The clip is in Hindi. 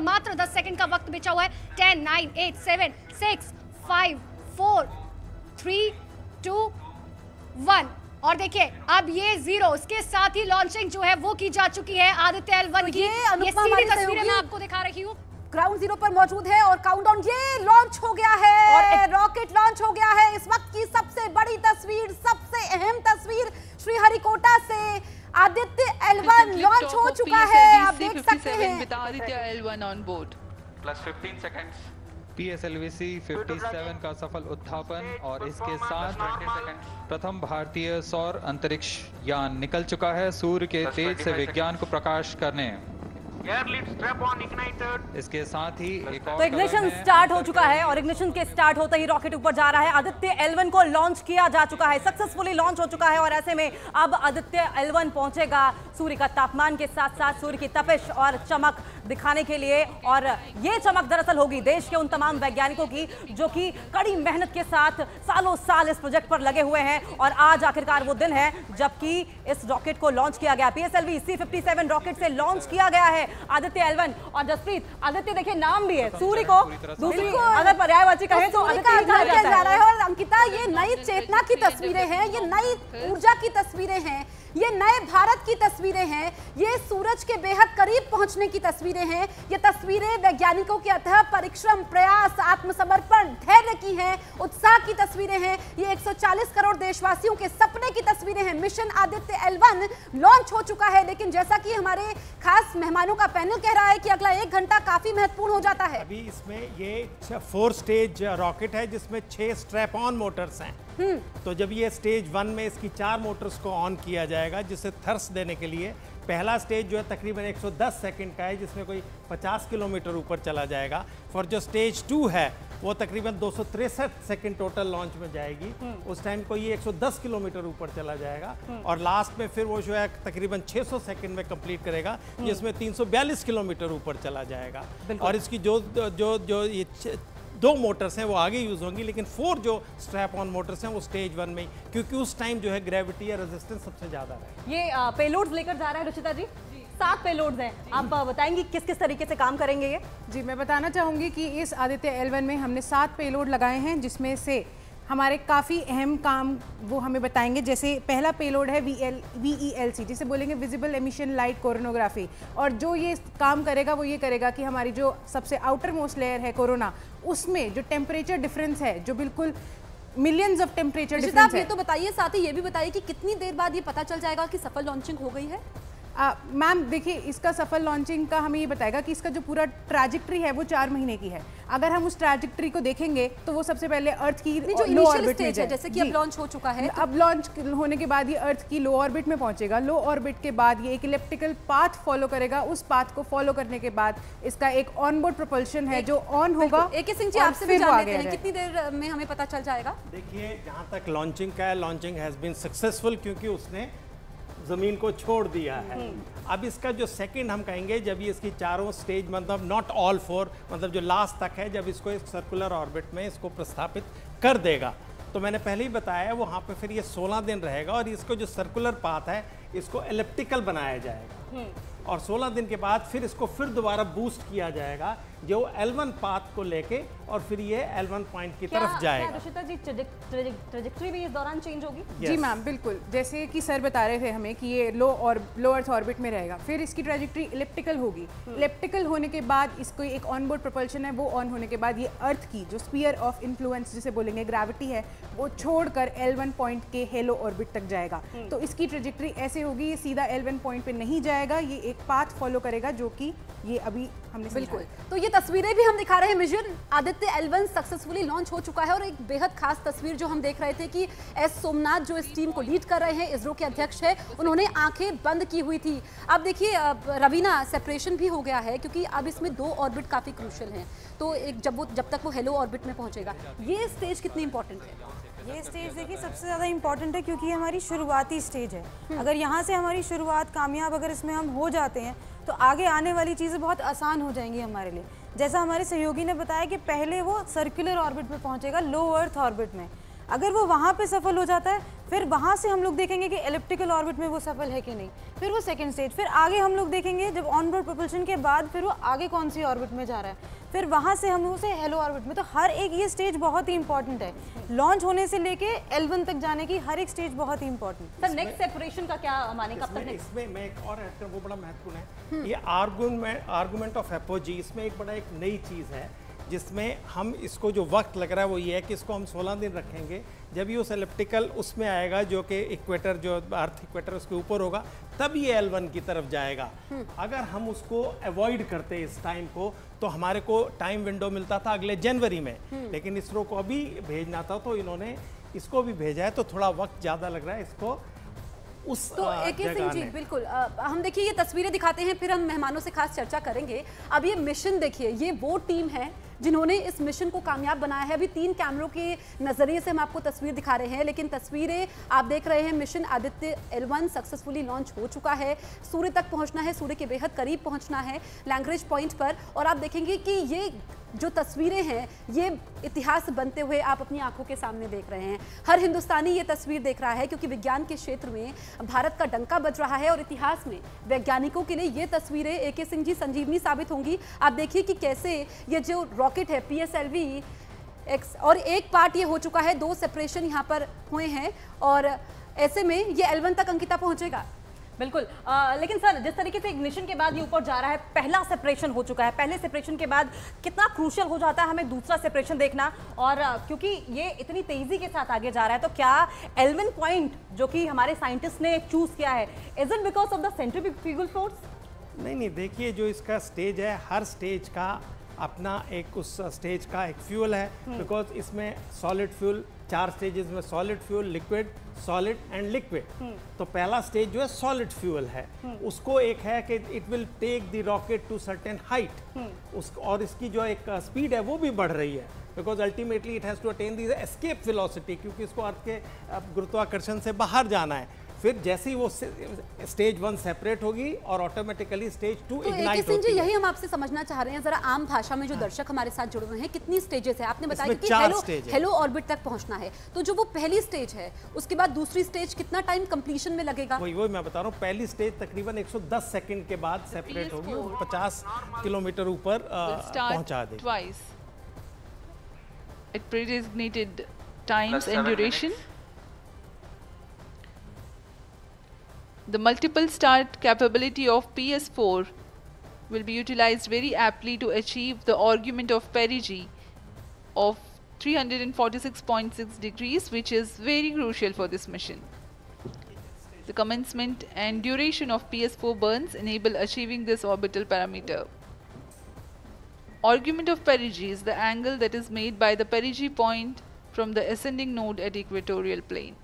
मात्र 10 सेकंड का वक्त बचा हुआ है। 10, 9, 8, 7, 6, 5, 4, 3, 2, 1 और देखिए अब ये 0, उसके साथ ही लॉन्चिंग जो है वो की जा चुकी है आदित्य L1 की। ये सीधी तस्वीरें मैं आपको दिखा रही हूँ, ग्राउंड जीरो पर मौजूद है और काउंटडाउन ये लॉन्च हो गया है और रॉकेट लॉन्च हो गया है। इस वक्त की सबसे बड़ी तस्वीर, सबसे अहम तस्वीर श्रीहरिकोटा से आदित्य L1 लॉन्च हो चुका है। आप देख सकते हैं Aditya L1 on board plus 15 seconds PSLV-C 57 का सफल उत्थापन और इसके साथ प्रथम भारतीय सौर अंतरिक्ष यान निकल चुका है सूर्य के तेज से विज्ञान को प्रकाश करने। इसके साथ ही एक और तो इग्निशन स्टार्ट हो चुका है और इग्निशन के स्टार्ट होते ही रॉकेट ऊपर जा रहा है। आदित्य L1 को लॉन्च किया जा चुका है, सक्सेसफुली लॉन्च हो चुका है और ऐसे में अब आदित्य L1 पहुंचेगा सूर्य का तापमान के साथ साथ सूर्य की तपिश और चमक दिखाने के लिए। और ये चमक दरअसल होगी देश के उन तमाम वैज्ञानिकों की जो कि कड़ी मेहनत के साथ सालों साल इस प्रोजेक्ट पर लगे हुए हैं और आज आखिरकार वो दिन है जबकि इस रॉकेट को लॉन्च किया गया। PSLV-C 57 रॉकेट से लॉन्च किया गया है आदित्य L1। और जसप्रीत, आदित्य देखिए नाम भी है, सूर्य को दूसरी अगर पर्यायवाची कहें तो आदित्य जा रहा है। और अंकिता, ये नई चेतना की तस्वीरें हैं, ये नई ऊर्जा की तस्वीरें हैं, ये नए भारत की तस्वीरें हैं, ये सूरज के बेहद करीब पहुंचने की तस्वीरें हैं। ये तस्वीरें वैज्ञानिकों के अथक परिश्रम, प्रयास, आत्मसमर्पण, धैर्य की हैं, उत्साह की तस्वीरें हैं। ये 140 करोड़ देशवासियों के सपने की तस्वीरें हैं। मिशन आदित्य L1 लॉन्च हो चुका है, लेकिन जैसा कि हमारे खास मेहमानों का पैनल कह रहा है कि अगला 1 घंटा काफी महत्वपूर्ण हो जाता है। अभी इसमें ये 4 स्टेज रॉकेट है जिसमें 6 स्ट्रैप ऑन मोटर्स हैं। तो जब ये स्टेज 1 में इसकी 4 मोटर्स को ऑन किया जाएगा जिससे थर्स्ट देने के लिए पहला स्टेज जो है तकरीबन 110 सेकंड का है जिसमें कोई 50 किलोमीटर ऊपर चला जाएगा। और जो स्टेज 2 है वो तकरीबन 263 सेकंड टोटल लॉन्च में जाएगी। उस टाइम को ये 110 किलोमीटर ऊपर चला जाएगा और लास्ट में फिर वो जो है तकरीबन 600 सेकंड में कंप्लीट करेगा जिसमें 342 किलोमीटर ऊपर चला जाएगा। और इसकी जो ये 2 मोटर्स हैं वो आगे यूज होंगी, लेकिन 4 जो स्ट्रैप ऑन मोटर्स हैं वो स्टेज 1 में, क्योंकि उस टाइम जो है ग्रेविटी या रेजिस्टेंस सबसे ज्यादा है। ये पेलोड्स लेकर जा रहा है रुचिता जी, 7 पेलोड्स हैं। आप बताएंगी किस किस तरीके से काम करेंगे ये? जी, मैं बताना चाहूँगी कि इस आदित्य L1 में हमने 7 पेलोड लगाए हैं जिसमें से हमारे काफ़ी अहम काम वो हमें बताएंगे। जैसे पहला पेलोड है VELC, जिसे बोलेंगे विजिबल एमिशन लाइट कोरोनोग्राफी। और जो ये काम करेगा वो ये करेगा कि हमारी जो सबसे आउटर मोस्ट लेयर है कोरोना, उसमें जो टेम्परेचर डिफरेंस है, जो बिल्कुल मिलियंस ऑफ टेम्परेचर डिफरेंस आप ये तो बताइए, साथ ही ये भी बताइए कि कितनी देर बाद ये पता चल जाएगा कि सफल लॉन्चिंग हो गई है? मैम देखिए, इसका सफल लॉन्चिंग का हमें ये बताएगा कि इसका जो पूरा ट्रैजेक्टरी है वो 4 महीने की है। अगर हम उस ट्रैजेक्टरी को देखेंगे तो वो सबसे पहले अर्थ की जो लो ऑर्बिट में है, जैसे कि अब लॉन्च हो चुका है, अब लॉन्च होने के बाद ये अर्थ की लो ऑर्बिट में पहुंचेगा। लो ऑर्बिट के बाद ये एक इलेप्टिकल पाथ फॉलो करेगा। उस पाथ को फॉलो करने के बाद इसका एक ऑनबोर्ड प्रोपल्शन है जो ऑन होगा। AK सिंह जी, आपसे भी जान लेते हैं कितनी देर में हमें पता चल जाएगा? देखिए, जहाँ तक लॉन्चिंग का है, लॉन्चिंग हैज बीन सक्सेसफुल क्योंकि उसने जमीन को छोड़ दिया है। अब इसका जो सेकंड हम कहेंगे, जब ये इसकी चारों स्टेज, मतलब नॉट ऑल 4, मतलब जो लास्ट तक है, जब इसको एक सर्कुलर ऑर्बिट में इसको प्रस्थापित कर देगा, तो मैंने पहले ही बताया वहाँ पे फिर ये 16 दिन रहेगा और इसको जो सर्कुलर पाथ है इसको एलिप्टिकल बनाया जाएगा और 16 दिन के बाद फिर इसको फिर दोबारा बूस्ट किया जाएगा जो L1 पाथ को लेके और फिर ये L1 पॉइंट की तरफ जाएगा। रुचिता जी, ट्रैजेक्टरी भी इस दौरान चेंज होगी? जी मैम, बिल्कुल। जैसे कि सर बता रहे थे हमें कि ये लो अर्थ ऑर्बिट में रहेगा, फिर इसकी ट्रैजेक्टरी इलिप्टिकल होगी। इलिप्टिकल होने के बाद इसको एक ऑनबोर्ड प्रोपल्शन है, वो ऑन होने के बाद ये अर्थ की जो स्फीयर ऑफ इन्फ्लुएंस जिसे बोलेंगे ग्रेविटी है, वो छोड़कर L1 पॉइंट के हेलो ऑर्बिट तक जाएगा। तो इसकी ट्रैजेक्टरी ऐसे होगी, ये सीधा L1 पॉइंट पे नहीं जाएगा, ये एक पाथ फॉलो करेगा जो कि ये अभी हमने बिल्कुल। तो ये तस्वीरें भी हम दिखा रहे हैं। Mission Aditya L1 successfully launch हो चुका है और एक बेहद खास तस्वीर जो हम देख रहे थे कि एस सोमनाथ जो इस टीम को लीड कर रहे हैं, इसरो के अध्यक्ष है, उन्होंने आंखें बंद की हुई थी। अब देखिए रवीना, सेपरेशन भी हो गया है क्योंकि अब इसमें 2 ऑर्बिट काफी क्रूशियल हैं। तो एक जब तक वो हेलो ऑर्बिट में पहुंचेगा, ये स्टेज कितनी इंपॉर्टेंट है? ये स्टेज देखिए सबसे ज़्यादा इम्पॉर्टेंट है क्योंकि ये हमारी शुरुआती स्टेज है। अगर यहाँ से हमारी शुरुआत कामयाब अगर इसमें हम हो जाते हैं तो आगे आने वाली चीज़ें बहुत आसान हो जाएंगी हमारे लिए। जैसा हमारे सहयोगी ने बताया कि पहले वो सर्कुलर ऑर्बिट में पहुँचेगा, लो अर्थ ऑर्बिट में। अगर वो वहाँ पे सफल हो जाता है फिर वहाँ से हम लोग देखेंगे कि एलिप्टिकल ऑर्बिट में वो सफल है कि नहीं, फिर वो सेकंड स्टेज, फिर आगे हम लोग देखेंगे जब ऑनबोर्ड प्रोपल्शन के बाद फिर वो आगे कौन सी ऑर्बिट में जा रहा है, फिर वहाँ से हम उसे हेलो ऑर्बिट में। तो हर एक ये स्टेज बहुत ही इंपॉर्टेंट है, लॉन्च होने से लेके L1 तक जाने की हर एक स्टेज बहुत ही इंपॉर्टेंट। सर नेक्स्ट सेपरेशन का क्या माने, कब तक? इसमें मैं एक और ऐड करूं, वो बड़ा महत्वपूर्ण है, ये आर्गुमेंट ऑफ एपोजी, इसमें एक बड़ा एक नई चीज़ है जिसमें हम इसको जो वक्त लग रहा है वो ये है कि इसको हम 16 दिन रखेंगे, जब ये उस एलिप्टिकल उसमें आएगा जो कि इक्वेटर, जो अर्थ इक्वेटर उसके ऊपर होगा, तब ये L1 की तरफ जाएगा। अगर हम उसको अवॉइड करते इस टाइम को तो हमारे को टाइम विंडो मिलता था अगले जनवरी में, लेकिन इसरो को अभी भेजना था तो इन्होंने इसको भी भेजा है, तो थोड़ा वक्त ज़्यादा लग रहा है इसको उस तो AK सिंह जी बिल्कुल, हम देखिए ये तस्वीरें दिखाते हैं, फिर हम मेहमानों से खास चर्चा करेंगे। अब ये मिशन देखिए, ये वो टीम है जिन्होंने इस मिशन को कामयाब बनाया है। अभी 3 कैमरों के नजरिए से हम आपको तस्वीर दिखा रहे हैं, लेकिन तस्वीरें आप देख रहे हैं। Mission Aditya L1 successfully launch हो चुका है, सूर्य तक पहुंचना है, सूर्य के बेहद करीब पहुंचना है लैग्रेंज पॉइंट पर, और आप देखेंगे कि ये जो तस्वीरें हैं ये इतिहास बनते हुए आप अपनी आंखों के सामने देख रहे हैं। हर हिंदुस्तानी ये तस्वीर देख रहा है क्योंकि विज्ञान के क्षेत्र में भारत का डंका बज रहा है और इतिहास में वैज्ञानिकों के लिए ये तस्वीरें AK सिंह जी संजीवनी साबित होंगी। आप देखिए कि कैसे ये जो रॉकेट है PSLV X, और एक पार्ट ये हो चुका है, 2 सेपरेशन यहाँ पर हुए हैं और ऐसे में ये L1 तक अंकिता पहुंचेगा। बिल्कुल, लेकिन सर जिस तरीके से इग्निशन के बाद ये ऊपर जा रहा है, पहला सेपरेशन हो चुका है, पहले सेपरेशन के बाद कितना क्रूशियल हो जाता है हमें दूसरा सेपरेशन देखना, और क्योंकि ये इतनी तेजी के साथ आगे जा रहा है, तो क्या L1 पॉइंट जो कि हमारे साइंटिस्ट ने चूज किया है, is it because of the centrifugal force? नहीं, देखिए जो इसका स्टेज है, हर स्टेज का अपना एक उस स्टेज का एक फ्यूल है, बिकॉज इसमें सॉलिड फ्यूल, 4 स्टेजेस में solid fuel, liquid, solid and liquid. तो पहला स्टेज जो है सॉलिड फ्यूल है, उसको एक है कि it will take the rocket to certain height, और इसकी जो एक स्पीड है वो भी बढ़ रही है, because ultimately it has to attain the escape velocity, क्योंकि इसको अर्थ के गुरुत्वाकर्षण से बाहर जाना है। फिर जैसे ही वो स्टेज 1 सेपरेट होगी और ऑटोमेटिकली स्टेज 2 इग्नाइट होती है। यही हम आपसे समझना चाह रहे हैं, जरा आम भाषा में जो दर्शक हमारे साथ जुड़े हुए हैं, कितनी स्टेजेस है? आपने बताया कि हेलो ऑर्बिट तक पहुंचना है, तो जो वो पहली स्टेज है उसके बाद दूसरी स्टेज कितना टाइम कंप्लीशन में लगेगा? वही मैं बता रहा हूँ, पहली स्टेज तकरीबन 110 सेकंड के बाद सेपरेट होगी और 50 किलोमीटर ऊपर पहुंचा देगी। At predesignated times and duration. The multiple start capability of PS4 will be utilized very aptly to achieve the argument of perigee of 346.6 degrees, which is very crucial for this mission. The commencement and duration of PS4 burns enable achieving this orbital parameter. Argument of perigee is the angle that is made by the perigee point from the ascending node at equatorial plane.